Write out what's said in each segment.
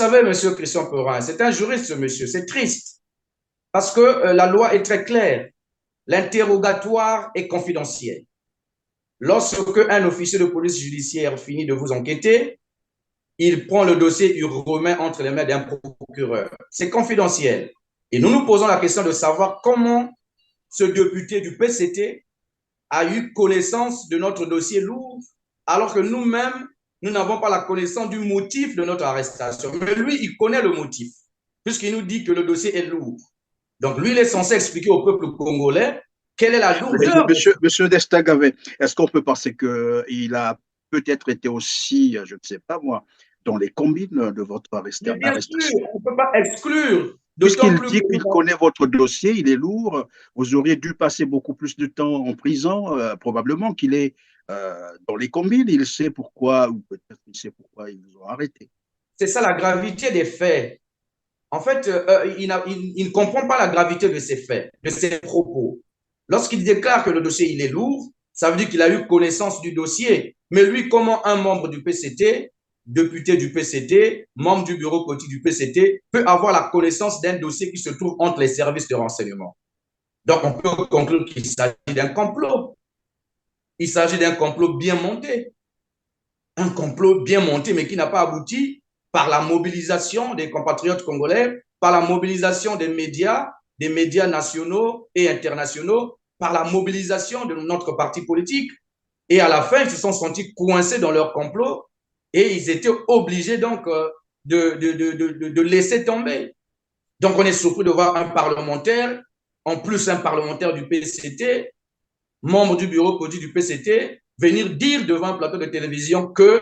savez, monsieur Christian Perrin, c'est un juriste, ce monsieur. C'est triste parce que la loi est très claire. L'interrogatoire est confidentiel. Lorsque un officier de police judiciaire finit de vous enquêter, il prend le dossier, il remet entre les mains d'un procureur. C'est confidentiel. Et nous nous posons la question de savoir comment ce député du PCT a eu connaissance de notre dossier lourd, alors que nous-mêmes, nous n'avons pas la connaissance du motif de notre arrestation. Mais lui, il connaît le motif, puisqu'il nous dit que le dossier est lourd. Donc, lui, il est censé expliquer au peuple congolais quelle est la lourdeur. Monsieur Destagavet, est-ce qu'on peut penser qu'il a peut-être été aussi, je ne sais pas moi, dans les combines de votre Mais bien sûr, arrestation? on ne peut pas exclure, d'autant Puisqu'il plus dit que qu'il connaît votre dossier, il est lourd, vous auriez dû passer beaucoup plus de temps en prison, probablement qu'il est dans les combines, il sait pourquoi, ou peut-être qu'il sait pourquoi ils vous ont arrêté. c'est ça la gravité des faits. En fait, il ne comprend pas la gravité de ses faits, de ses propos. Lorsqu'il déclare que le dossier il est lourd, ça veut dire qu'il a eu connaissance du dossier. Mais lui, comment un membre du PCT, député du PCT, membre du bureau politique du PCT, peut avoir la connaissance d'un dossier qui se trouve entre les services de renseignement? Donc, on peut conclure qu'il s'agit d'un complot. Il s'agit d'un complot bien monté. Un complot bien monté, mais qui n'a pas abouti par la mobilisation des compatriotes congolais, par la mobilisation des médias nationaux et internationaux, par la mobilisation de notre parti politique. Et à la fin, ils se sont sentis coincés dans leur complot et ils étaient obligés donc de laisser tomber. Donc, on est surpris de voir un parlementaire, en plus un parlementaire du PCT, membre du bureau politique du PCT, venir dire devant un plateau de télévision que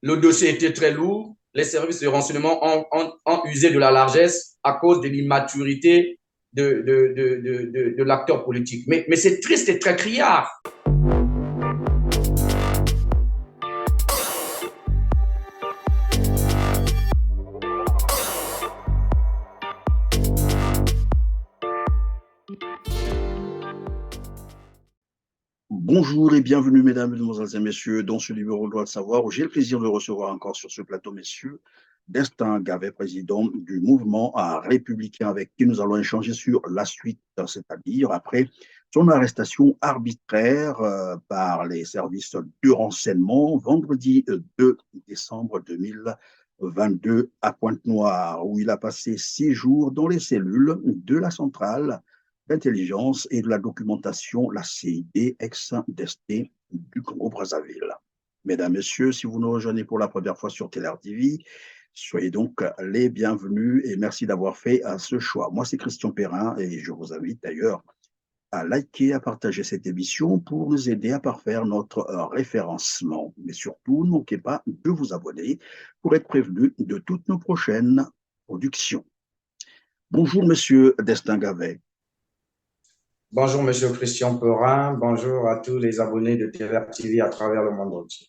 le dossier était très lourd, les services de renseignement ont usé de la largesse à cause de l'immaturité de l'acteur politique. Mais c'est triste et très criard. Bonjour et bienvenue, mesdames, mesdemoiselles et messieurs, dans ce numéro de Droit de savoir, où j'ai le plaisir de recevoir encore sur ce plateau, messieurs, Destin Gavet, président du mouvement républicain, avec qui nous allons échanger sur la suite, c'est-à-dire après son arrestation arbitraire par les services de renseignement vendredi 2 décembre 2022 à Pointe-Noire, où il a passé 6 jours dans les cellules de la centrale d'intelligence et de la documentation, la CID, ex-DST du Congo-Brazzaville. Mesdames, Messieurs, si vous nous rejoignez pour la première fois sur TLR TV, soyez donc les bienvenus et merci d'avoir fait ce choix. Moi, c'est Christian Perrin et je vous invite d'ailleurs à liker, à partager cette émission pour nous aider à parfaire notre référencement. Mais surtout, ne manquez pas de vous abonner pour être prévenu de toutes nos prochaines productions. Bonjour, Monsieur Destin Gavet. Bonjour, Monsieur Christian Perrin. Bonjour à tous les abonnés de TLR TV à travers le monde entier.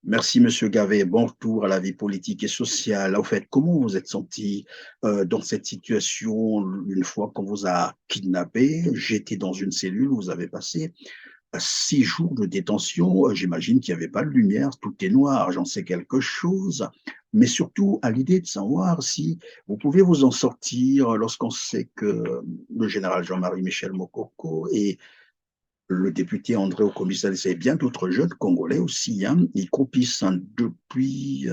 Merci, Monsieur Gavet. Bon retour à la vie politique et sociale. Au fait, comment vous êtes senti dans cette situation une fois qu'on vous a kidnappé, jeté dans une cellule, vous avez passé 6 jours de détention. J'imagine qu'il n'y avait pas de lumière, tout est noir, j'en sais quelque chose. Mais surtout, à l'idée de savoir si vous pouvez vous en sortir lorsqu'on sait que le général Jean-Marie Michel Mokoko et le député André Okomisal, c'est bien d'autres jeunes Congolais aussi. Hein. Ils croupissent depuis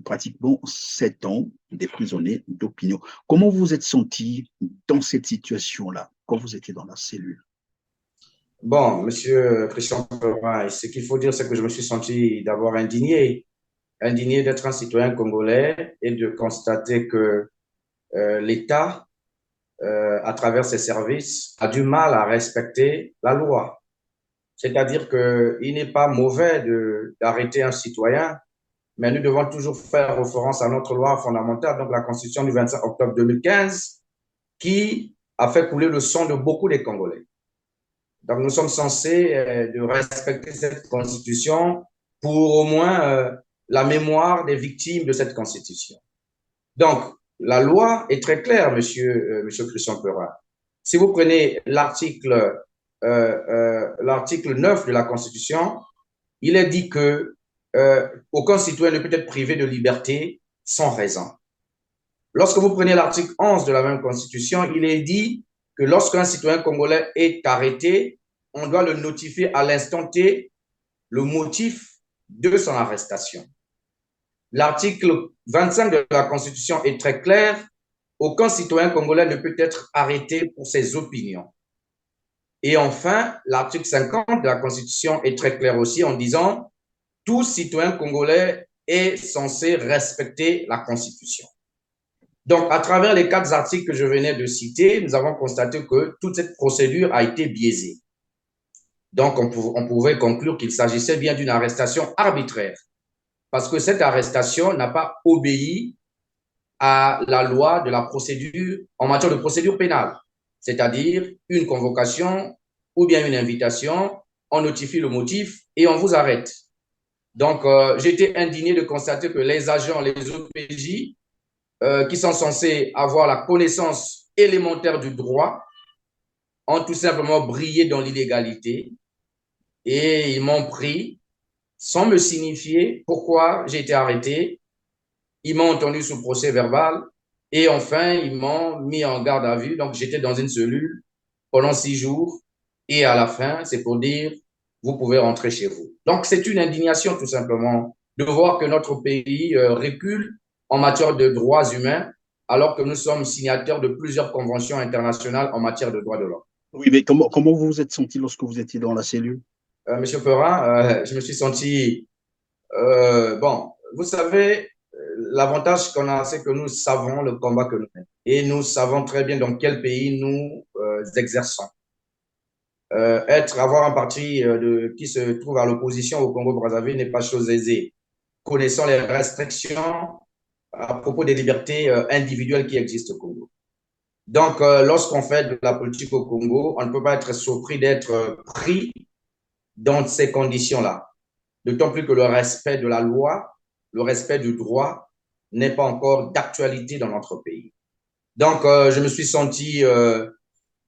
pratiquement 7 ans des prisonniers d'opinion. Comment vous vous êtes senti dans cette situation-là, quand vous étiez dans la cellule? Bon, Monsieur Christian Perrin, ce qu'il faut dire, c'est que je me suis senti d'abord indigné d'être un citoyen congolais et de constater que l'État, à travers ses services, a du mal à respecter la loi. C'est-à-dire qu'il n'est pas mauvais d'arrêter un citoyen, mais nous devons toujours faire référence à notre loi fondamentale, donc la Constitution du 25 octobre 2015, qui a fait couler le sang de beaucoup de Congolais. Donc nous sommes censés de respecter cette Constitution pour au moins la mémoire des victimes de cette Constitution. Donc, la loi est très claire, monsieur Christian Perrin. Si vous prenez l'article 9 de la Constitution, il est dit que aucun citoyen ne peut être privé de liberté sans raison. Lorsque vous prenez l'article 11 de la même Constitution, il est dit que lorsqu'un citoyen congolais est arrêté, on doit le notifier à l'instant T le motif de son arrestation. L'article 25 de la Constitution est très clair. Aucun citoyen congolais ne peut être arrêté pour ses opinions. Et enfin, l'article 50 de la Constitution est très clair aussi en disant tout citoyen congolais est censé respecter la Constitution. Donc, à travers les 4 articles que je venais de citer, nous avons constaté que toute cette procédure a été biaisée. Donc, on pouvait conclure qu'il s'agissait bien d'une arrestation arbitraire, parce que cette arrestation n'a pas obéi à la loi de la procédure en matière de procédure pénale, c'est-à-dire une convocation ou bien une invitation, on notifie le motif et on vous arrête. Donc, j'étais indigné de constater que les agents, les OPJ, qui sont censés avoir la connaissance élémentaire du droit, ont tout simplement brillé dans l'illégalité et ils m'ont pris sans me signifier pourquoi j'ai été arrêté. Ils m'ont entendu sous procès verbal et enfin, ils m'ont mis en garde à vue. Donc, j'étais dans une cellule pendant 6 jours et à la fin, c'est pour dire, vous pouvez rentrer chez vous. Donc, c'est une indignation tout simplement de voir que notre pays recule en matière de droits humains alors que nous sommes signataires de plusieurs conventions internationales en matière de droits de l'homme. Oui, mais comment vous vous êtes senti lorsque vous étiez dans la cellule? Monsieur Perrin, je me suis senti, bon, vous savez, l'avantage qu'on a, c'est que nous savons le combat que nous menons et nous savons très bien dans quel pays nous exerçons. Avoir un parti qui se trouve à l'opposition au Congo-Brazzaville n'est pas chose aisée. Connaissant les restrictions à propos des libertés individuelles qui existent au Congo. Donc, lorsqu'on fait de la politique au Congo, on ne peut pas être surpris d'être pris dans ces conditions-là. D'autant plus que le respect de la loi, le respect du droit n'est pas encore d'actualité dans notre pays. Donc, je me suis senti,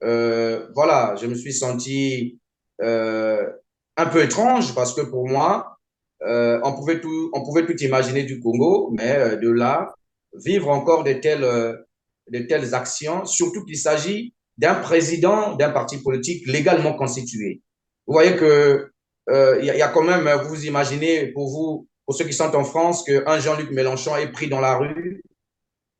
voilà, je me suis senti un peu étrange parce que pour moi, on pouvait tout imaginer du Congo, mais de là, vivre encore de telles actions, surtout qu'il s'agit d'un président d'un parti politique légalement constitué. Vous voyez que y a quand même, vous imaginez, pour vous, pour ceux qui sont en France, qu'un Jean-Luc Mélenchon est pris dans la rue,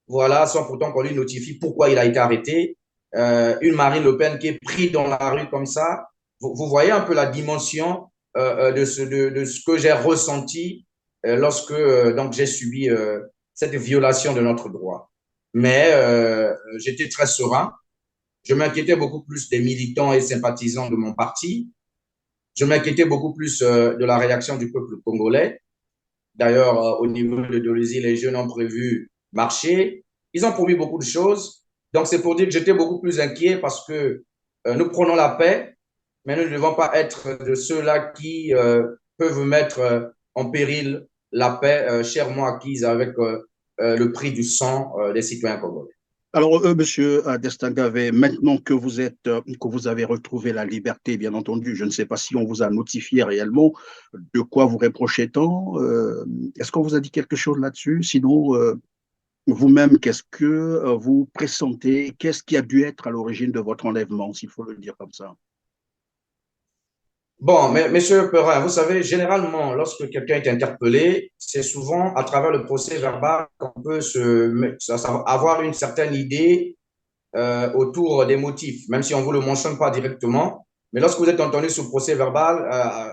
voilà, sans pourtant qu'on lui notifie pourquoi il a été arrêté. Une Marine Le Pen qui est prise dans la rue comme ça. Vous voyez un peu la dimension de ce que j'ai ressenti lorsque donc j'ai subi cette violation de notre droit. Mais j'étais très serein. Je m'inquiétais beaucoup plus des militants et sympathisants de mon parti. Je m'inquiétais beaucoup plus de la réaction du peuple congolais. D'ailleurs, au niveau de Dolisie, les jeunes ont prévu marcher. Ils ont promis beaucoup de choses. Donc, c'est pour dire que j'étais beaucoup plus inquiet parce que nous prenons la paix, mais nous ne devons pas être de ceux-là qui peuvent mettre en péril la paix chèrement acquise avec le prix du sang des citoyens congolais. Alors, monsieur Destin Gavet, maintenant que vous avez retrouvé la liberté, bien entendu, je ne sais pas si on vous a notifié réellement de quoi vous reprochez tant. Est-ce qu'on vous a dit quelque chose là-dessus? Sinon, vous-même, qu'est-ce que vous pressentez? Qu'est-ce qui a dû être à l'origine de votre enlèvement, s'il faut le dire comme ça? Bon, mais monsieur Perrin, vous savez, généralement, lorsque quelqu'un est interpellé, c'est souvent à travers le procès verbal qu'on peut avoir une certaine idée autour des motifs, même si on ne vous le mentionne pas directement. Mais lorsque vous êtes entendu sur procès verbal,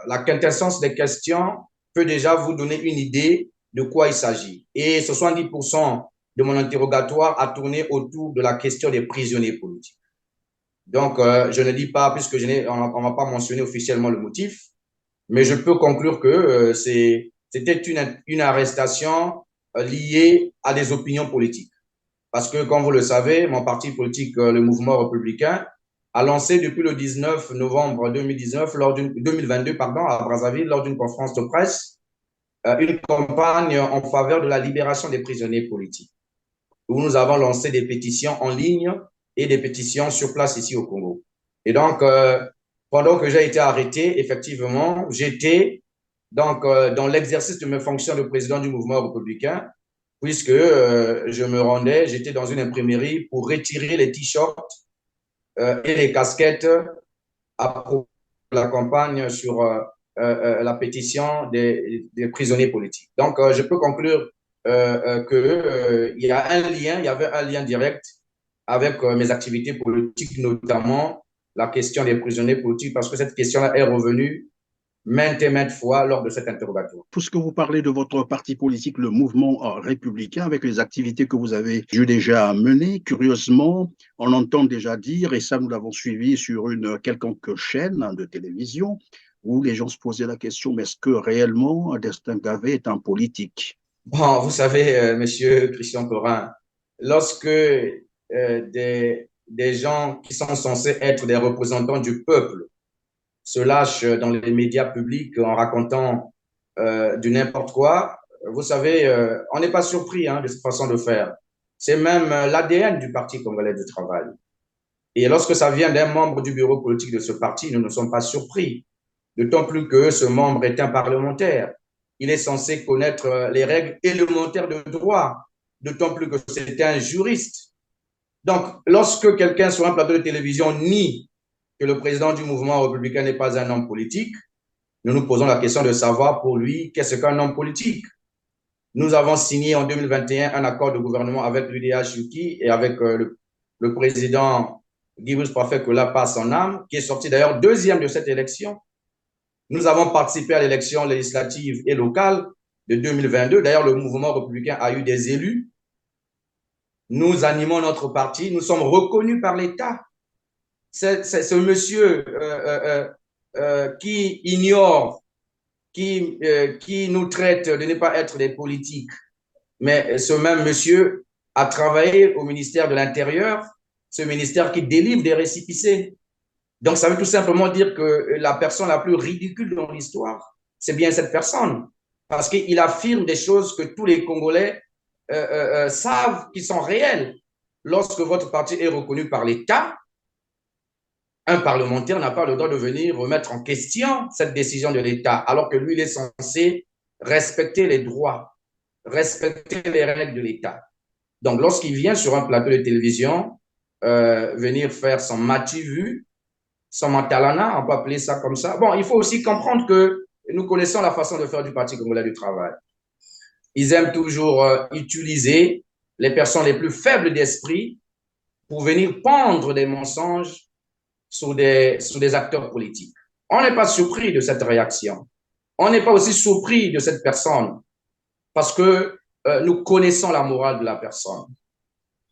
la quintessence des questions peut déjà vous donner une idée de quoi il s'agit. Et 70% de mon interrogatoire a tourné autour de la question des prisonniers politiques. Donc, je ne dis pas, puisque on ne m'a pas mentionné officiellement le motif, mais je peux conclure que c'était une arrestation liée à des opinions politiques. Parce que, comme vous le savez, mon parti politique, le Mouvement républicain, a lancé depuis le 19 novembre 2022, pardon, à Brazzaville, lors d'une conférence de presse, une campagne en faveur de la libération des prisonniers politiques, où nous avons lancé des pétitions en ligne et des pétitions sur place ici au Congo. Et donc, pendant que j'ai été arrêté, effectivement, j'étais donc dans l'exercice de mes fonctions de président du Mouvement républicain puisque je me rendais, j'étais dans une imprimerie pour retirer les t-shirts et les casquettes à propos de la campagne sur la pétition des prisonniers politiques. Donc, je peux conclure qu'il y a un lien, il y avait un lien direct avec mes activités politiques, notamment la question des prisonniers politiques, parce que cette question-là est revenue maintes et maintes fois lors de cet interrogatoire. Puisque vous parlez de votre parti politique, le mouvement républicain, avec les activités que vous avez dû déjà mener, curieusement, on entend déjà dire, et ça nous l'avons suivi sur une quelconque chaîne de télévision, où les gens se posaient la question, mais est-ce que réellement Destin Gavet est un politique? Bon, vous savez, monsieur Christian Corin, lorsque des gens qui sont censés être des représentants du peuple se lâchent dans les médias publics en racontant du n'importe quoi, vous savez, on n'est pas surpris de cette façon de faire. C'est même l'ADN du Parti congolais du travail. Et lorsque ça vient d'un membre du bureau politique de ce parti, nous ne sommes pas surpris. D'autant plus que ce membre est un parlementaire. Il est censé connaître les règles élémentaires de droit, d'autant plus que c'est un juriste. Donc, lorsque quelqu'un sur un plateau de télévision nie que le président du mouvement républicain n'est pas un homme politique, nous nous posons la question de savoir pour lui qu'est-ce qu'un homme politique. Nous avons signé en 2021 un accord de gouvernement avec l'UDH-UKI et avec le président Guy Parfait, que là passe son âme, qui est sorti d'ailleurs deuxième de cette élection. Nous avons participé à l'élection législative et locale de 2022. D'ailleurs, le mouvement républicain a eu des élus. Nous animons notre parti. Nous sommes reconnus par l'État. C'est ce monsieur qui ignore, qui nous traite de ne pas être des politiques. Mais ce même monsieur a travaillé au ministère de l'Intérieur, ce ministère qui délivre des récépissés. Donc, ça veut tout simplement dire que la personne la plus ridicule dans l'histoire, c'est bien cette personne. Parce qu'il affirme des choses que tous les Congolais savent qui sont réelles. Lorsque votre parti est reconnu par l'État, un parlementaire n'a pas le droit de venir remettre en question cette décision de l'État, alors que lui, il est censé respecter les droits, respecter les règles de l'État. Donc, lorsqu'il vient sur un plateau de télévision, venir faire son matu-vu, son mentalana, on peut appeler ça comme ça. Bon, il faut aussi comprendre que nous connaissons la façon de faire du Parti congolais du travail. Ils aiment toujours utiliser les personnes les plus faibles d'esprit pour venir pendre des mensonges sur des acteurs politiques. On n'est pas surpris de cette réaction. On n'est pas aussi surpris de cette personne parce que nous connaissons la morale de la personne.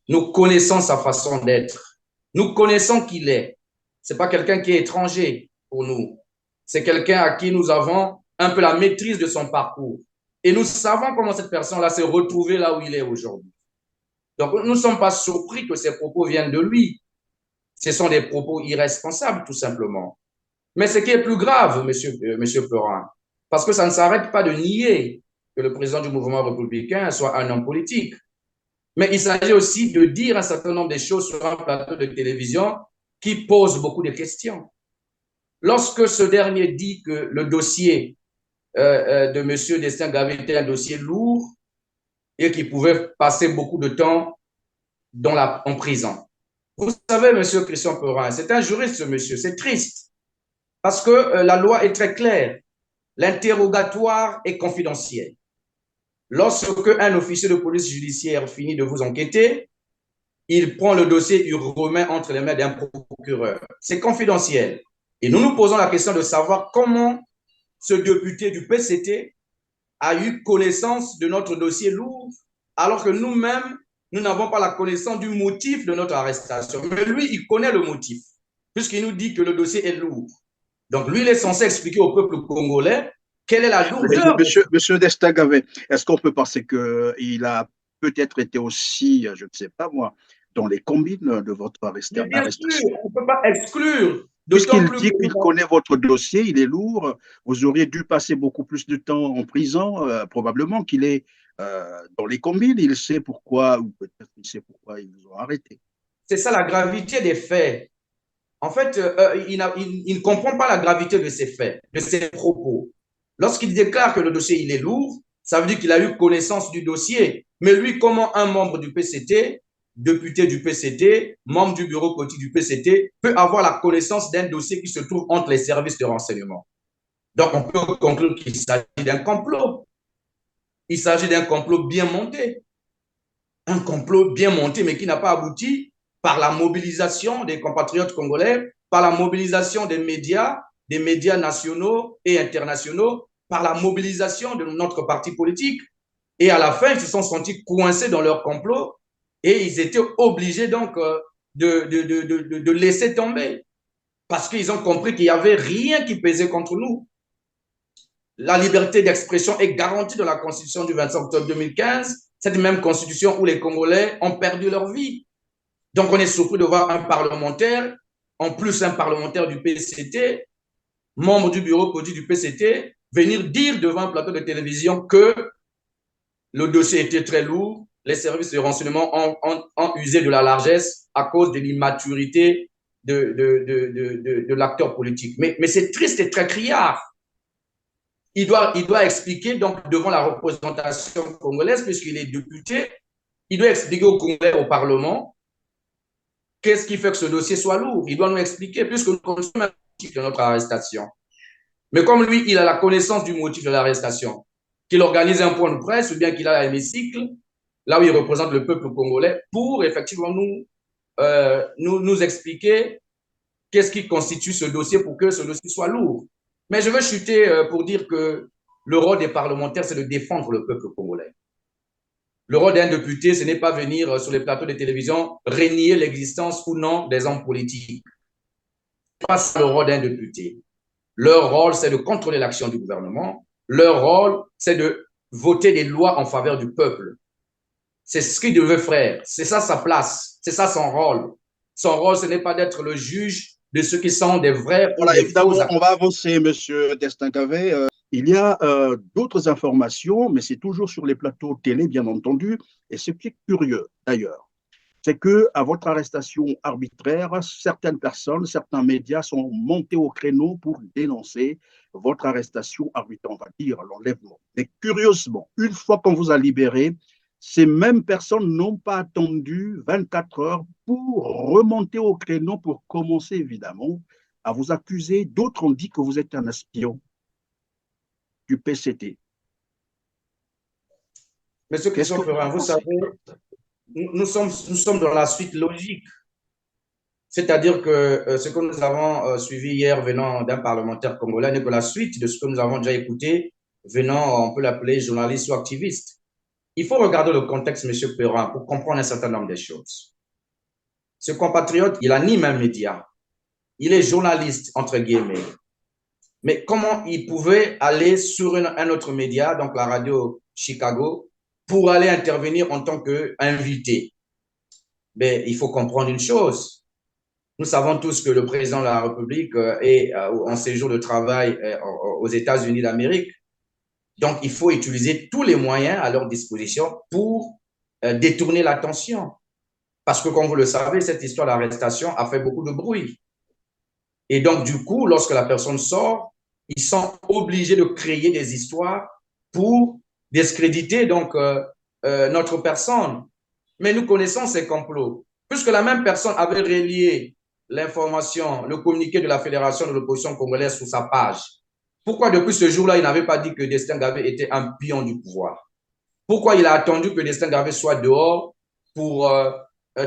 Nous connaissons sa façon d'être. Nous connaissons qui il est. Ce n'est pas quelqu'un qui est étranger pour nous. C'est quelqu'un à qui nous avons un peu la maîtrise de son parcours. Et nous savons comment cette personne-là s'est retrouvée là où il est aujourd'hui. Donc, nous ne sommes pas surpris que ces propos viennent de lui. Ce sont des propos irresponsables, tout simplement. Mais ce qui est plus grave, monsieur Perrin, parce que ça ne s'arrête pas de nier que le président du mouvement républicain soit un homme politique. Mais il s'agit aussi de dire un certain nombre de choses sur un plateau de télévision qui posent beaucoup de questions. Lorsque ce dernier dit que le dossier de M. Destin Gavet était un dossier lourd et qu'il pouvait passer beaucoup de temps en prison. Vous savez, M. Christian Perrin, c'est un juriste, ce monsieur, c'est triste, parce que la loi est très claire. L'interrogatoire est confidentiel. Lorsque un officier de police judiciaire finit de vous enquêter, il prend le dossier, il remet entre les mains d'un procureur. C'est confidentiel. Et nous nous posons la question de savoir comment ce député du PCT a eu connaissance de notre dossier lourd, alors que nous-mêmes, nous n'avons pas la connaissance du motif de notre arrestation. Mais lui, il connaît le motif, puisqu'il nous dit que le dossier est lourd. Donc, lui, il est censé expliquer au peuple congolais quelle est la lourdeur. Monsieur Destin Gavet, est-ce qu'on peut penser qu'il a peut-être été aussi, je ne sais pas moi, dans les combines de votre arrestation? Bien sûr, on ne peut pas exclure. Puisqu'il dit qu'il connaît votre dossier, il est lourd, vous auriez dû passer beaucoup plus de temps en prison, probablement qu'il est dans les combines, il sait pourquoi, ou peut-être qu'il sait pourquoi ils vous ont arrêté. C'est ça la gravité des faits. En fait, il ne comprend pas la gravité de ses faits, de ses propos. Lorsqu'il déclare que le dossier il est lourd, Ça veut dire qu'il a eu connaissance du dossier. Mais lui, comment un membre du PCT, député du PCT, membre du bureau politique du PCT, peut avoir la connaissance d'un dossier qui se trouve entre les services de renseignement? Donc, on peut conclure qu'il s'agit d'un complot. Il s'agit d'un complot bien monté. Un complot bien monté, mais qui n'a pas abouti par la mobilisation des compatriotes congolais, par la mobilisation des médias nationaux et internationaux, par la mobilisation de notre parti politique. Et à la fin, ils se sont sentis coincés dans leur complot et ils étaient obligés donc de laisser tomber parce qu'ils ont compris qu'il n'y avait rien qui pesait contre nous. La liberté d'expression est garantie dans la Constitution du 25 octobre 2015, cette même Constitution où les Congolais ont perdu leur vie. Donc, on est surpris de voir un parlementaire, en plus un parlementaire du PCT, membre du bureau politique du PCT, venir dire devant un plateau de télévision que le dossier était très lourd, les services de renseignement ont usé de la largesse à cause de l'immaturité de l'acteur politique. Mais c'est triste et très criard. Il doit expliquer donc devant la représentation congolaise, puisqu'il est député, il doit expliquer aux Congolais, au Parlement, qu'est-ce qui fait que ce dossier soit lourd. Il doit nous expliquer, puisque nous connaissons le motif de notre arrestation. Mais comme lui, il a la connaissance du motif de l'arrestation, qu'il organise un point de presse ou bien qu'il a un hémicycle, là où il représente le peuple congolais, pour effectivement nous expliquer qu'est-ce qui constitue ce dossier pour que ce dossier soit lourd. Mais je veux chuter pour dire que le rôle des parlementaires, c'est de défendre le peuple congolais. Le rôle d'un député, ce n'est pas venir sur les plateaux de télévision renier l'existence ou non des hommes politiques. Ce n'est pas ça le rôle d'un député. Leur rôle, c'est de contrôler l'action du gouvernement. Leur rôle, c'est de voter des lois en faveur du peuple. C'est ce qu'il devait faire. C'est ça sa place. C'est ça son rôle. Son rôle, ce n'est pas d'être le juge de ceux qui sont des vrais ou des faux. On va avancer, M. Destin-Gavet. Il y a d'autres informations, mais c'est toujours sur les plateaux télé, bien entendu. Et ce qui est curieux, d'ailleurs, c'est qu'à votre arrestation arbitraire, certaines personnes, certains médias sont montés au créneau pour dénoncer votre arrestation arbitraire, on va dire, l'enlèvement. Mais curieusement, une fois qu'on vous a libéré, ces mêmes personnes n'ont pas attendu 24 heures pour remonter au créneau pour commencer, évidemment, à vous accuser. D'autres ont dit que vous êtes un espion du PCT. Monsieur Christophe Ferrand, vous savez, nous sommes dans la suite logique. C'est-à-dire que ce que nous avons suivi hier venant d'un parlementaire congolais n'est que la suite de ce que nous avons déjà écouté venant, on peut l'appeler journaliste ou activiste. Il faut regarder le contexte, M. Perrin, pour comprendre un certain nombre de choses. Ce compatriote, il anime un média. Il est journaliste, entre guillemets. Mais comment il pouvait aller sur un autre média, donc la radio Chicago, pour aller intervenir en tant qu'invité? Mais il faut comprendre une chose. Nous savons tous que le président de la République est en séjour de travail aux États-Unis d'Amérique. Donc, il faut utiliser tous les moyens à leur disposition pour détourner l'attention. Parce que, comme vous le savez, cette histoire d'arrestation a fait beaucoup de bruit. Et donc, du coup, lorsque la personne sort, ils sont obligés de créer des histoires pour discréditer donc, notre personne. Mais nous connaissons ces complots. Puisque la même personne avait relié l'information, le communiqué de la Fédération de l'opposition congolaise sur sa page. Pourquoi depuis ce jour-là, il n'avait pas dit que Destin Gavet était un pion du pouvoir? Pourquoi il a attendu que Destin Gavet soit dehors pour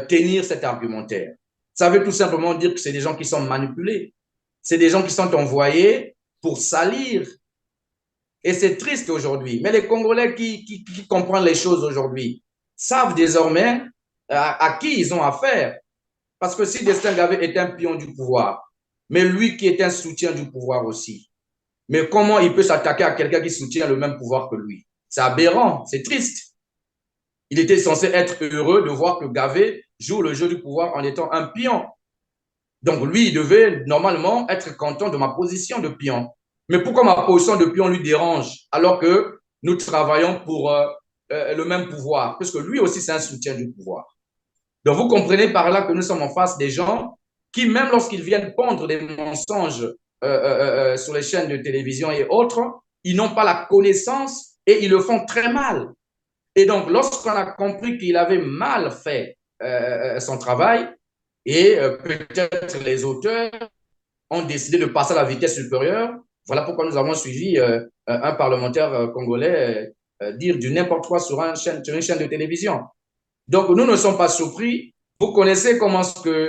tenir cet argumentaire? Ça veut tout simplement dire que c'est des gens qui sont manipulés. C'est des gens qui sont envoyés pour salir. Et c'est triste aujourd'hui. Mais les Congolais qui comprennent les choses aujourd'hui savent désormais à qui ils ont affaire. Parce que si Destin Gavet est un pion du pouvoir, mais lui qui est un soutien du pouvoir aussi, mais comment il peut s'attaquer à quelqu'un qui soutient le même pouvoir que lui? C'est aberrant, c'est triste. Il était censé être heureux de voir que Gavet joue le jeu du pouvoir en étant un pion. Donc lui, il devait normalement être content de ma position de pion. Mais pourquoi ma position de pion lui dérange alors que nous travaillons pour le même pouvoir? Parce que lui aussi, c'est un soutien du pouvoir. Donc vous comprenez par là que nous sommes en face des gens qui, même lorsqu'ils viennent pondre des mensonges sur les chaînes de télévision et autres, ils n'ont pas la connaissance Et ils le font très mal. Et donc, lorsqu'on a compris qu'il avait mal fait son travail, et peut-être les auteurs ont décidé de passer à la vitesse supérieure, voilà pourquoi nous avons suivi un parlementaire congolais dire du n'importe quoi sur une chaîne de télévision. Donc, nous ne sommes pas surpris. Vous connaissez comment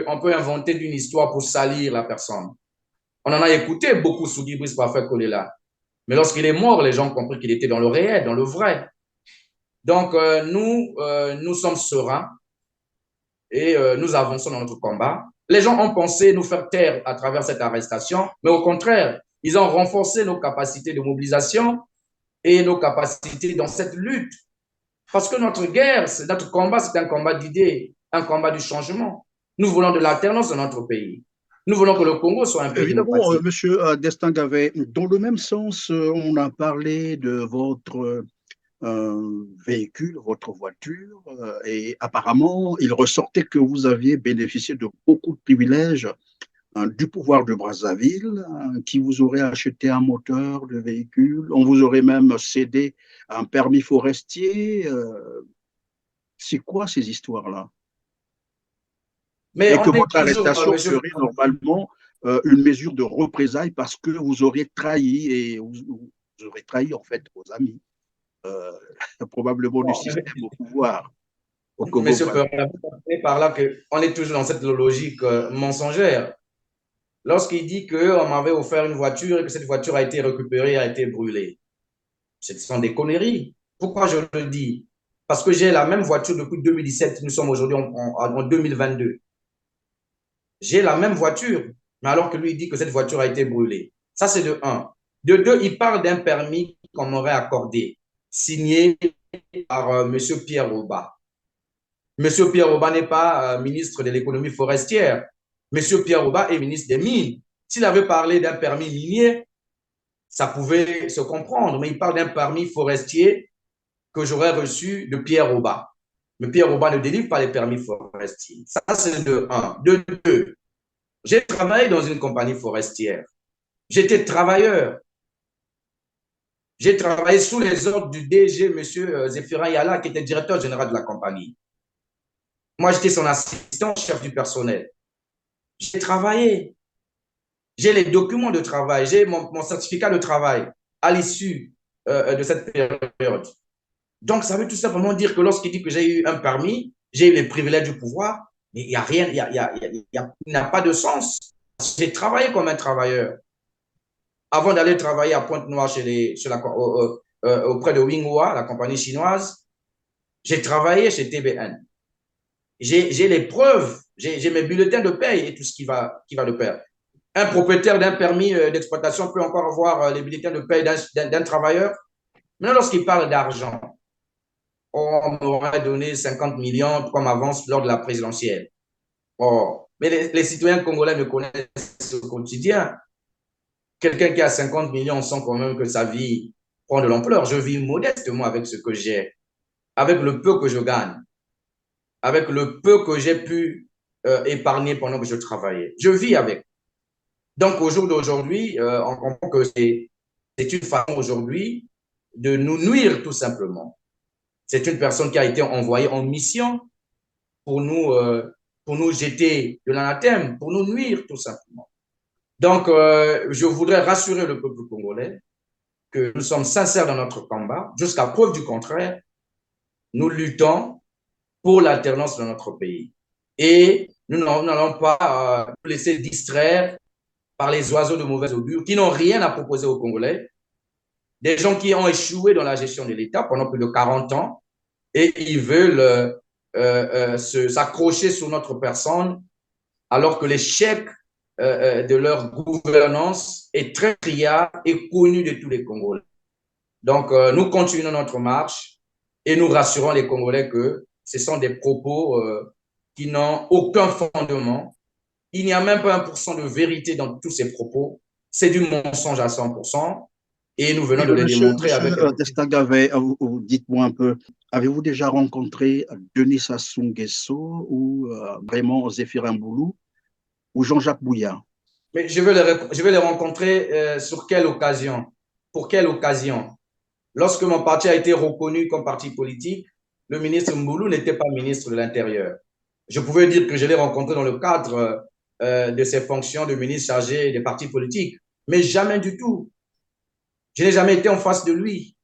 on peut inventer une histoire pour salir la personne. On en a écouté beaucoup sous Brice Parfait Kolela. Mais lorsqu'il est mort, les gens ont compris qu'il était dans le réel, dans le vrai. Donc, nous sommes sereins et nous avançons dans notre combat. Les gens ont pensé nous faire taire à travers cette arrestation, mais au contraire, ils ont renforcé nos capacités de mobilisation et nos capacités dans cette lutte. Parce que notre guerre, notre combat, c'est un combat d'idées, un combat du changement. Nous voulons de l'alternance dans notre pays. Nous voulons que le Congo soit un pays Évidemment, démocratique. Monsieur Destin Gavet, dans le même sens, on a parlé de votre véhicule, votre voiture, et apparemment, il ressortait que vous aviez bénéficié de beaucoup de privilèges du pouvoir de Brazzaville, qui vous aurait acheté un moteur de véhicule, on vous aurait même cédé un permis forestier. C'est quoi ces histoires-là? Mais Et que on est votre toujours, arrestation monsieur, serait normalement une mesure de représailles parce que vous auriez trahi et vous aurez trahi en fait vos amis, euh, probablement du système au pouvoir au Congo monsieur Brazza. Perrin, par là qu'on est toujours dans cette logique mensongère. Lorsqu'il dit qu'on m'avait offert une voiture et que cette voiture a été récupérée, a été brûlée, ce sont des conneries. Pourquoi je le dis? Parce que j'ai la même voiture depuis 2017. Nous sommes aujourd'hui en 2022. J'ai la même voiture, mais alors que lui il dit que cette voiture a été brûlée. Ça, c'est de un. De deux, il parle d'un permis qu'on m'aurait accordé, signé par M. Pierre Auba. M. Pierre Auba n'est pas ministre de l'économie forestière. M. Pierre Auba est ministre des Mines. S'il avait parlé d'un permis minier, ça pouvait se comprendre, mais il parle d'un permis forestier que j'aurais reçu de Pierre Auba. Mais Pierre Auba ne délivre pas les permis forestiers. Ça, c'est de un. De deux, j'ai travaillé dans une compagnie forestière. J'étais travailleur. J'ai travaillé sous les ordres du DG, M. Zéphirin Yala, qui était directeur général de la compagnie. Moi, j'étais son assistant, chef du personnel. J'ai travaillé. J'ai les documents de travail. J'ai mon certificat de travail à l'issue de cette période. Donc, ça veut tout simplement dire que lorsqu'il dit que j'ai eu un permis, j'ai eu les privilèges du pouvoir, mais il n'y a rien, il n'a pas de sens. J'ai travaillé comme un travailleur. Avant d'aller travailler à Pointe-Noire auprès de Winghua, la compagnie chinoise, j'ai travaillé chez TBN. J'ai les preuves, j'ai mes bulletins de paye et tout ce qui va de pair. Un propriétaire d'un permis d'exploitation peut encore avoir les bulletins de paye d'un travailleur. Mais lorsqu'il parle d'argent, on m'aurait donné 50 millions comme avance lors de la présidentielle. Oh. Mais les citoyens congolais me connaissent au quotidien. Quelqu'un qui a 50 millions sent quand même que sa vie prend de l'ampleur. Je vis modestement avec ce que j'ai, avec le peu que je gagne, avec le peu que j'ai pu épargner pendant que je travaillais. Je vis avec. Donc, au jour d'aujourd'hui, on comprend que c'est une façon aujourd'hui de nous nuire tout simplement. C'est une personne qui a été envoyée en mission pour nous jeter de l'anathème, pour nous nuire tout simplement. Donc, je voudrais rassurer le peuple congolais que nous sommes sincères dans notre combat. Jusqu'à preuve du contraire, nous luttons pour l'alternance dans notre pays. Et nous n'allons pas nous laisser distraire par les oiseaux de mauvaise augure qui n'ont rien à proposer aux Congolais, des gens qui ont échoué dans la gestion de l'État pendant plus de 40 ans et ils veulent s'accrocher sur notre personne alors que l'échec de leur gouvernance est très criard et connu de tous les Congolais. Donc, nous continuons notre marche et nous rassurons les Congolais que ce sont des propos qui n'ont aucun fondement. Il n'y a même pas 1% de vérité dans tous ces propos. C'est du mensonge à 100%. Et nous venons Oui, de les démontrer monsieur avec… Destin-Gavet, dites-moi un peu, avez-vous déjà rencontré Denis Sassou Nguesso ou vraiment Zéphirin Boulou ou Jean-Jacques Bouillard? Mais je vais les rencontrer sur quelle occasion? Pour quelle occasion? Lorsque mon parti a été reconnu comme parti politique, le ministre Mboulou n'était pas ministre de l'Intérieur. Je pouvais dire que je l'ai rencontré dans le cadre de ses fonctions de ministre chargé des partis politiques, mais jamais du tout. Je n'ai jamais été en face de lui.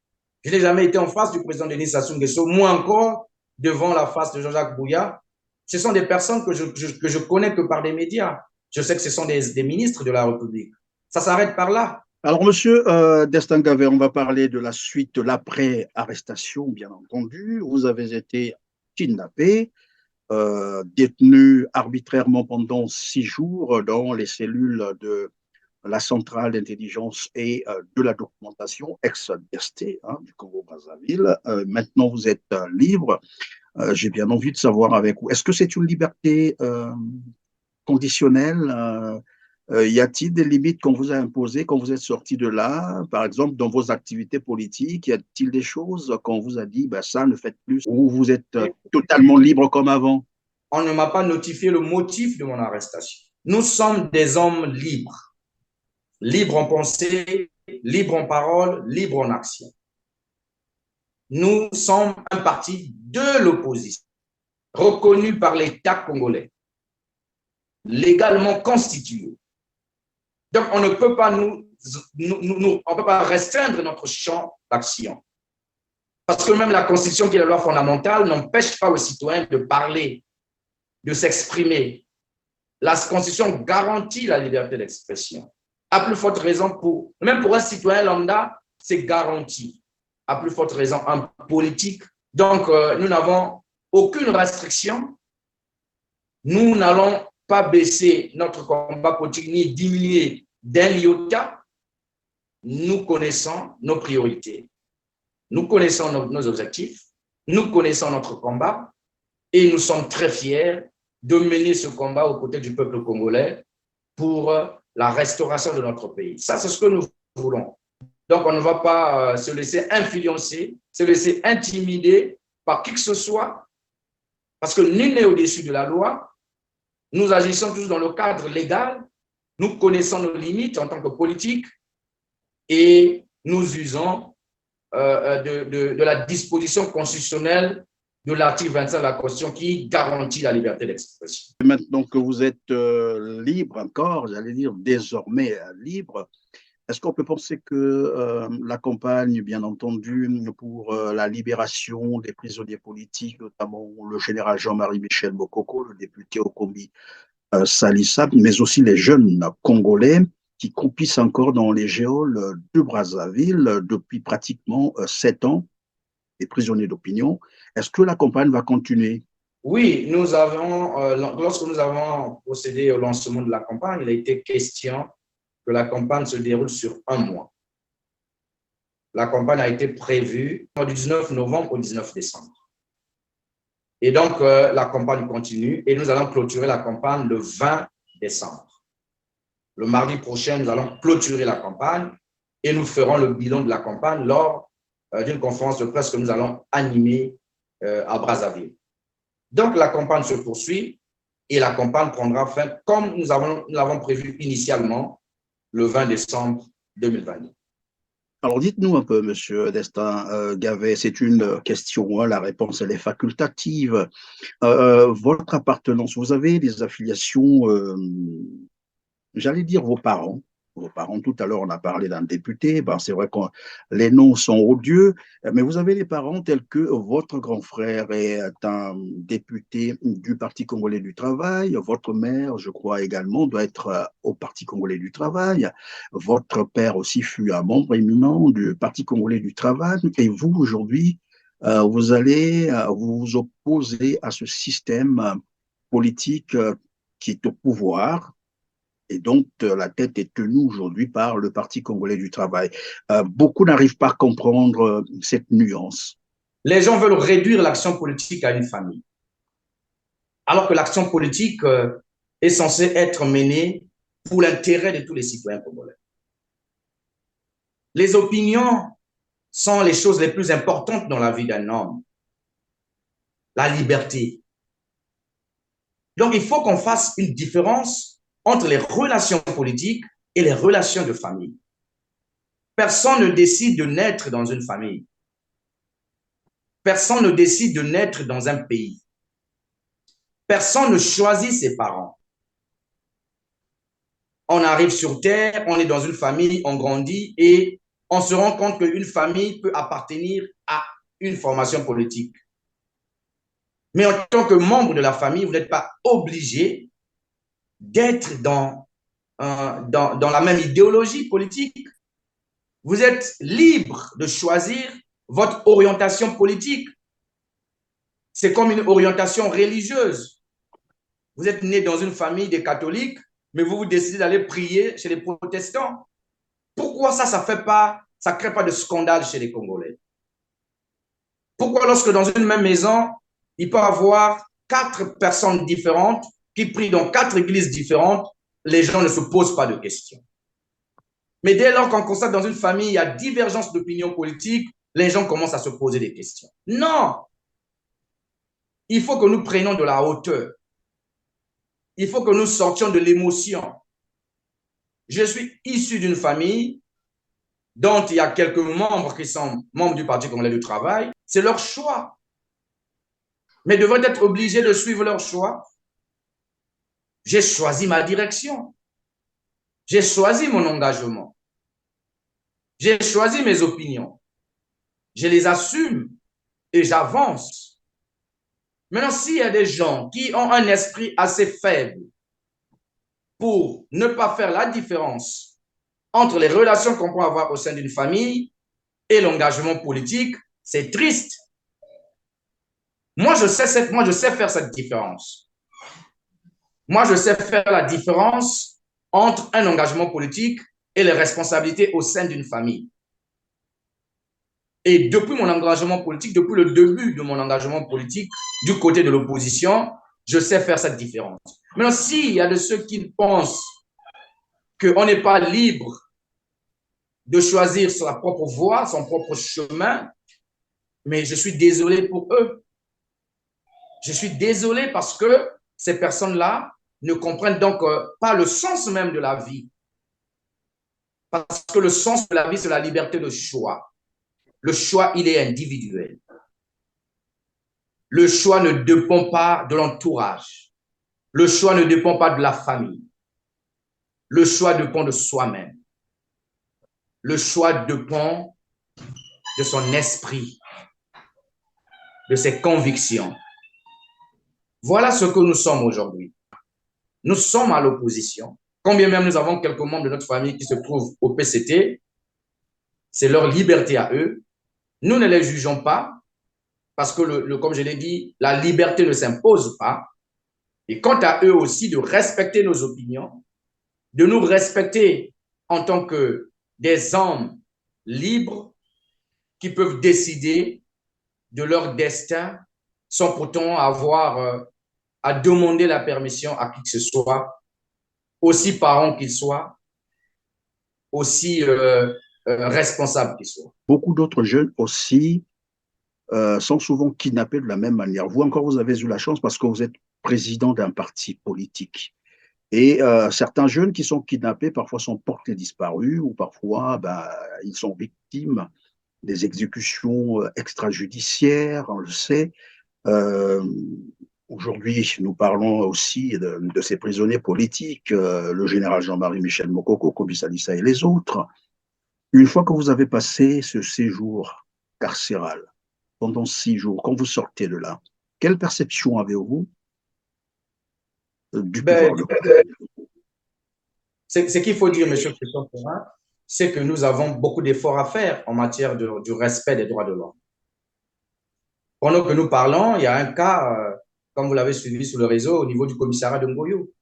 Je n'ai jamais été en face du président Denis Sassou Nguesso, moins encore devant la face de Jean-Jacques Bouya. Ce sont des personnes que je connais que par des médias. Je sais que ce sont des ministres de la République. Ça s'arrête par là. Alors, monsieur Destin Gavet, on va parler de la suite, de l'après-arrestation, bien entendu. Vous avez été kidnappé, détenu arbitrairement pendant 6 jours dans les cellules de la centrale d'intelligence et de la documentation, ex-DST, hein, du Congo-Brazzaville. Maintenant, vous êtes libre. J'ai bien envie de savoir avec vous, est-ce que c'est une liberté conditionnelle y a-t-il des limites qu'on vous a imposées quand vous êtes sorti de là? Par exemple, dans vos activités politiques, y a-t-il des choses qu'on vous a dit, ben ça, ne faites plus, ou vous êtes totalement libre comme avant? On ne m'a pas notifié le motif de mon arrestation. Nous sommes des hommes libres. Libres en pensée, libres en parole, libres en action. Nous sommes un parti de l'opposition, reconnu par l'État congolais, légalement constitué. Donc, on ne peut pas on peut pas restreindre notre champ d'action. Parce que même la Constitution, qui est la loi fondamentale, n'empêche pas aux citoyens de parler, de s'exprimer. La Constitution garantit la liberté d'expression. À plus forte raison, même pour un citoyen lambda, c'est garanti. À plus forte raison, un politique. Donc, nous n'avons aucune restriction. Nous n'allons pas baisser notre combat politique ni diminuer d'un iota. Nous connaissons nos priorités. Nous connaissons nos objectifs. Nous connaissons notre combat. Et nous sommes très fiers de mener ce combat aux côtés du peuple congolais pour la restauration de notre pays. Ça, c'est ce que nous voulons. Donc, on ne va pas se laisser influencer, se laisser intimider par qui que ce soit, parce que nul n'est au-dessus de la loi. Nous agissons tous dans le cadre légal. Nous connaissons nos limites en tant que politiques et nous usons de la disposition constitutionnelle de l'article 25 de la Constitution qui garantit la liberté d'expression. Maintenant que vous êtes libre encore, j'allais dire désormais libre, est-ce qu'on peut penser que la campagne, bien entendu, pour la libération des prisonniers politiques, notamment le général Jean-Marie Michel Mokoko, le député au Kombi Salissa, mais aussi les jeunes Congolais qui croupissent encore dans les geôles de Brazzaville depuis pratiquement 7 ans, des prisonniers d'opinion. Est-ce que la campagne va continuer? Oui, lorsque nous avons procédé au lancement de la campagne, il a été question que la campagne se déroule sur 1 mois. La campagne a été prévue du 19 novembre au 19 décembre. Et donc, la campagne continue et nous allons clôturer la campagne le 20 décembre. Le mardi prochain, nous allons clôturer la campagne et nous ferons le bilan de la campagne lors d'une conférence de presse que nous allons animer à Brazzaville. Donc, la campagne se poursuit et la campagne prendra fin comme nous l'avons prévu initialement le 20 décembre 2022. Alors, dites-nous un peu, monsieur Destin Gavet, c'est une question, hein, la réponse, elle est facultative. Votre appartenance, vous avez des affiliations, j'allais dire vos parents. Vos parents, tout à l'heure, on a parlé d'un député. Ben, c'est vrai que les noms sont odieux, mais vous avez des parents tels que votre grand frère est un député du Parti congolais du travail. Votre mère, je crois également, doit être au Parti congolais du travail. Votre père aussi fut un membre éminent du Parti congolais du travail. Et vous, aujourd'hui, vous allez vous opposer à ce système politique qui est au pouvoir. Et donc, la tête est tenue aujourd'hui par le Parti congolais du travail. Beaucoup n'arrivent pas à comprendre cette nuance. Les gens veulent réduire l'action politique à une famille, alors que l'action politique est censée être menée pour l'intérêt de tous les citoyens congolais. Les opinions sont les choses les plus importantes dans la vie d'un homme. La liberté. Donc, il faut qu'on fasse une différence entre les relations politiques et les relations de famille. Personne ne décide de naître dans une famille. Personne ne décide de naître dans un pays. Personne ne choisit ses parents. On arrive sur Terre, on est dans une famille, on grandit et on se rend compte qu'une famille peut appartenir à une formation politique. Mais en tant que membre de la famille, vous n'êtes pas obligé d'être dans la même idéologie politique. Vous êtes libre de choisir votre orientation politique. C'est comme une orientation religieuse. Vous êtes né dans une famille de catholiques, mais vous décidez d'aller prier chez les protestants. Pourquoi ça ne crée pas de scandale chez les Congolais? Pourquoi lorsque dans une même maison, il peut y avoir 4 personnes différentes qui prient dans 4 églises différentes, les gens ne se posent pas de questions. Mais dès lors qu'on constate dans une famille, il y a divergence d'opinion politique, les gens commencent à se poser des questions. Non! Il faut que nous prenions de la hauteur. Il faut que nous sortions de l'émotion. Je suis issu d'une famille dont il y a quelques membres qui sont membres du Parti congolais du travail. C'est leur choix. Mais devraient être obligés de suivre leur choix. J'ai choisi ma direction. J'ai choisi mon engagement. J'ai choisi mes opinions. Je les assume et j'avance. Maintenant, s'il y a des gens qui ont un esprit assez faible pour ne pas faire la différence entre les relations qu'on peut avoir au sein d'une famille et l'engagement politique, c'est triste. Moi, je sais faire cette différence. Moi, je sais faire la différence entre un engagement politique et les responsabilités au sein d'une famille. Et depuis mon engagement politique, depuis le début de mon engagement politique du côté de l'opposition, je sais faire cette différence. Maintenant, s'il y a de ceux qui pensent qu'on n'est pas libre de choisir sa propre voie, son propre chemin, mais je suis désolé pour eux. Je suis désolé parce que ces personnes-là ne comprennent donc pas le sens même de la vie. Parce que le sens de la vie, c'est la liberté de choix. Le choix, il est individuel. Le choix ne dépend pas de l'entourage. Le choix ne dépend pas de la famille. Le choix dépend de soi-même. Le choix dépend de son esprit, de ses convictions. Voilà ce que nous sommes aujourd'hui. Nous sommes à l'opposition. Quand bien même nous avons quelques membres de notre famille qui se trouvent au PCT, c'est leur liberté à eux. Nous ne les jugeons pas parce que, comme je l'ai dit, la liberté ne s'impose pas. Et quant à eux aussi de respecter nos opinions, de nous respecter en tant que des hommes libres qui peuvent décider de leur destin sans pourtant avoir à demander la permission à qui que ce soit, aussi parents qu'ils soient, aussi responsables qu'ils soient. Beaucoup d'autres jeunes aussi sont souvent kidnappés de la même manière. Vous encore, vous avez eu la chance parce que vous êtes président d'un parti politique. Et certains jeunes qui sont kidnappés parfois sont portés disparus ou parfois ils sont victimes des exécutions extrajudiciaires, on le sait. Aujourd'hui, nous parlons aussi de ces prisonniers politiques, le général Jean-Marie Michel Mokoko, Kobi Salissa et les autres. Une fois que vous avez passé ce séjour carcéral, pendant 6 jours, quand vous sortez de là, quelle perception avez-vous du pouvoir de Ce qu'il faut dire, M. Christophe, c'est que nous avons beaucoup d'efforts à faire en matière du respect des droits de l'homme. Pendant que nous parlons, il y a un cas, comme vous l'avez suivi sur le réseau, au niveau du commissariat de Ngoyo.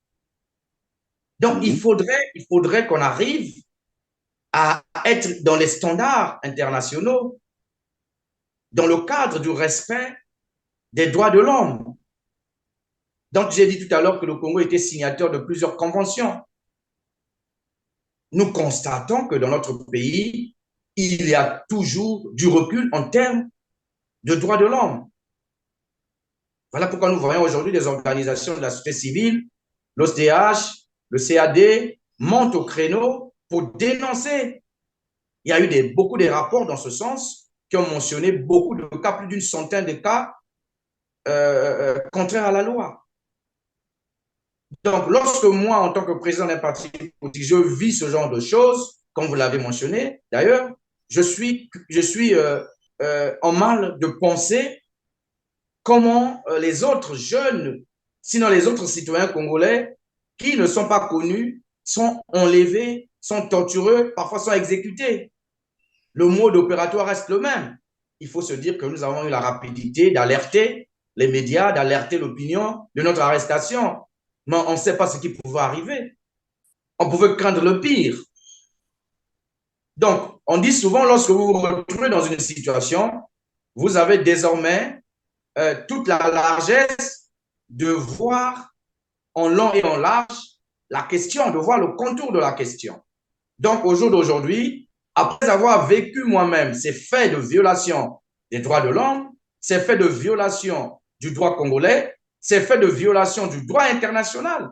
Donc, il faudrait qu'on arrive à être dans les standards internationaux, dans le cadre du respect des droits de l'homme. Donc, j'ai dit tout à l'heure que le Congo était signateur de plusieurs conventions. Nous constatons que dans notre pays, il y a toujours du recul en termes de droits de l'homme. Voilà pourquoi nous voyons aujourd'hui des organisations de la société civile, l'OCDH, le CAD, montent au créneau pour dénoncer Il y a eu beaucoup de rapports dans ce sens qui ont mentionné beaucoup de cas, plus d'une centaine de cas contraires à la loi. Donc, lorsque moi, en tant que président d'un parti politique, je vis ce genre de choses, comme vous l'avez mentionné d'ailleurs, je suis en mal de penser comment les autres jeunes, sinon les autres citoyens congolais qui ne sont pas connus, sont enlevés, sont torturés, parfois sont exécutés. Le mode opératoire reste le même. Il faut se dire que nous avons eu la rapidité d'alerter les médias, d'alerter l'opinion de notre arrestation. Mais on ne sait pas ce qui pouvait arriver. On pouvait craindre le pire. Donc, on dit souvent, lorsque vous vous retrouvez dans une situation, vous avez désormais toute la largesse de voir en long et en large la question, de voir le contour de la question. Donc, au jour d'aujourd'hui, après avoir vécu moi-même ces faits de violation des droits de l'homme, ces faits de violation du droit congolais, ces faits de violation du droit international,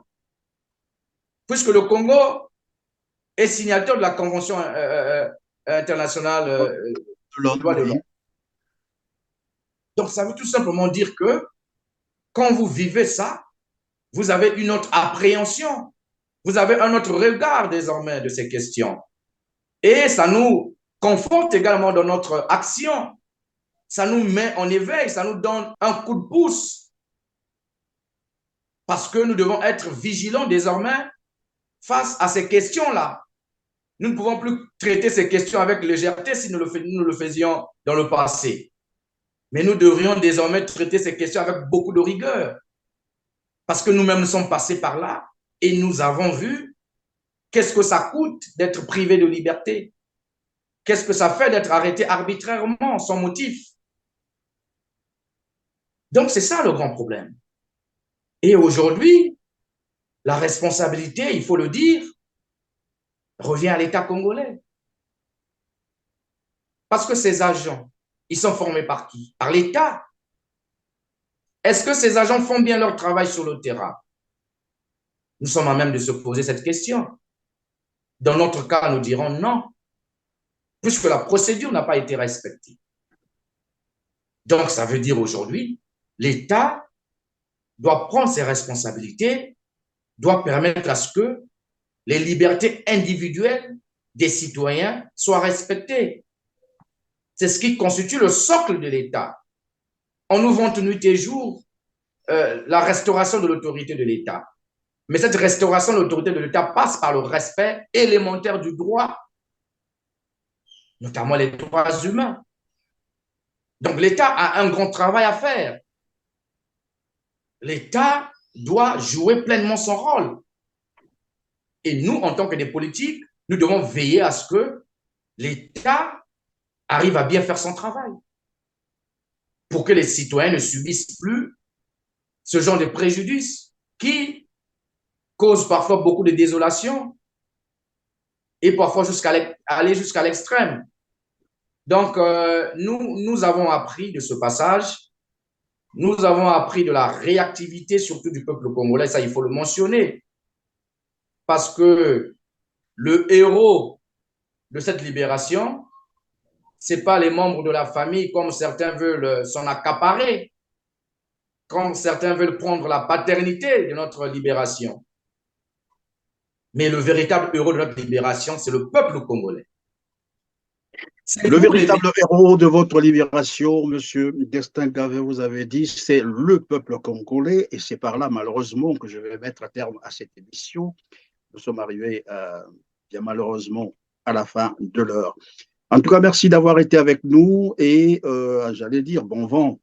puisque le Congo est signataire de la Convention internationale des droits de l'homme. Donc, ça veut tout simplement dire que quand vous vivez ça, vous avez une autre appréhension, vous avez un autre regard désormais de ces questions. Et ça nous conforte également dans notre action. Ça nous met en éveil, ça nous donne un coup de pouce. Parce que nous devons être vigilants désormais face à ces questions-là. Nous ne pouvons plus traiter ces questions avec légèreté si nous le faisions dans le passé. Mais nous devrions désormais traiter ces questions avec beaucoup de rigueur. Parce que nous-mêmes nous sommes passés par là et nous avons vu qu'est-ce que ça coûte d'être privé de liberté. Qu'est-ce que ça fait d'être arrêté arbitrairement, sans motif. Donc, c'est ça le grand problème. Et aujourd'hui, la responsabilité, il faut le dire, revient à l'État congolais. Parce que ces agents, ils sont formés par qui? Par l'État. Est-ce que ces agents font bien leur travail sur le terrain? Nous sommes à même de se poser cette question. Dans notre cas, nous dirons non, puisque la procédure n'a pas été respectée. Donc, ça veut dire aujourd'hui, l'État doit prendre ses responsabilités, doit permettre à ce que les libertés individuelles des citoyens soient respectées. C'est ce qui constitue le socle de l'État. On nous vante nuit et jour la restauration de l'autorité de l'État. Mais cette restauration de l'autorité de l'État passe par le respect élémentaire du droit, notamment les droits humains. Donc l'État a un grand travail à faire. L'État doit jouer pleinement son rôle. Et nous, en tant que des politiques, nous devons veiller à ce que l'État arrive à bien faire son travail pour que les citoyens ne subissent plus ce genre de préjudice qui cause parfois beaucoup de désolation et parfois aller jusqu'à l'extrême. Donc, nous avons appris de ce passage, nous avons appris de la réactivité, surtout du peuple congolais, ça il faut le mentionner, parce que le héros de cette libération, ce n'est pas les membres de la famille comme certains veulent s'en accaparer, comme certains veulent prendre la paternité de notre libération. Mais le véritable héros de notre libération, c'est le peuple congolais. Le véritable héros de votre libération, Monsieur Destin Gavet, vous avez dit, c'est le peuple congolais, et c'est par là, malheureusement, que je vais mettre à terme à cette émission. Nous sommes arrivés, bien malheureusement, à la fin de l'heure. En tout cas, merci d'avoir été avec nous, et j'allais dire bon vent,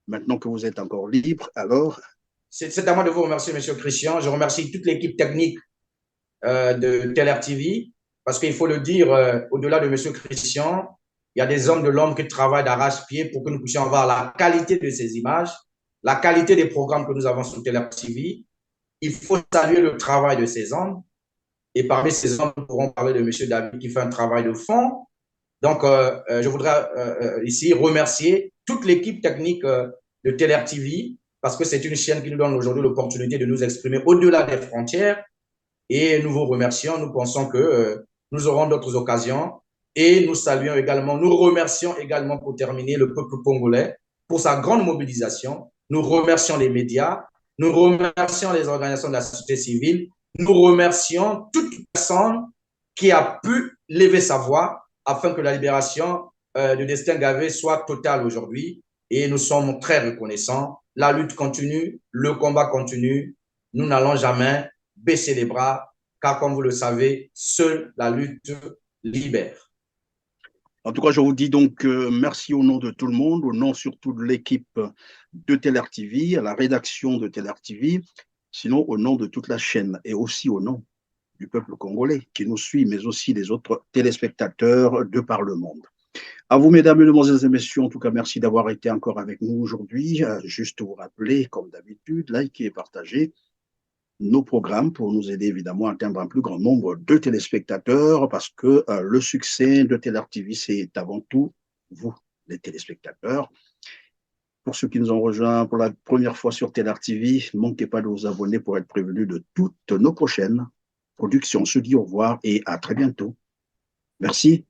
maintenant que vous êtes encore libre, alors. C'est à moi de vous remercier, Monsieur Christian. Je remercie toute l'équipe technique de TLR TV, parce qu'il faut le dire, au-delà de M. Christian, il y a des hommes de l'homme qui travaillent d'arrache-pied pour que nous puissions avoir la qualité de ces images, la qualité des programmes que nous avons sur TLR TV. Il faut saluer le travail de ces hommes. Et parmi ces hommes, nous pourrons parler de M. David qui fait un travail de fond. Donc, je voudrais ici remercier toute l'équipe technique de TLR TV, parce que c'est une chaîne qui nous donne aujourd'hui l'opportunité de nous exprimer au-delà des frontières. Et nous vous remercions. Nous pensons que nous aurons d'autres occasions Et nous saluons également, nous remercions également pour terminer le peuple congolais pour sa grande mobilisation. Nous remercions les médias, nous remercions les organisations de la société civile, nous remercions toute personne qui a pu lever sa voix afin que la libération de Destin Gavé soit totale aujourd'hui. Et nous sommes très reconnaissants. La lutte continue, le combat continue. Nous n'allons jamais baisser les bras, car comme vous le savez, seule la lutte libère. En tout cas, je vous dis donc merci au nom de tout le monde, au nom surtout de l'équipe de Teler TV, à la rédaction de Teler TV, sinon au nom de toute la chaîne et aussi au nom du peuple congolais qui nous suit, mais aussi des autres téléspectateurs de par le monde. À vous, mesdames, mesdemoiselles et messieurs, en tout cas, merci d'avoir été encore avec nous aujourd'hui. Juste vous rappeler, comme d'habitude, likez et partagez nos programmes pour nous aider évidemment à atteindre un plus grand nombre de téléspectateurs parce que le succès de Teler TV, c'est avant tout vous, les téléspectateurs. Pour ceux qui nous ont rejoints pour la première fois sur Teler TV, ne manquez pas de vous abonner pour être prévenus de toutes nos prochaines productions. On se dit au revoir et à très bientôt. Merci.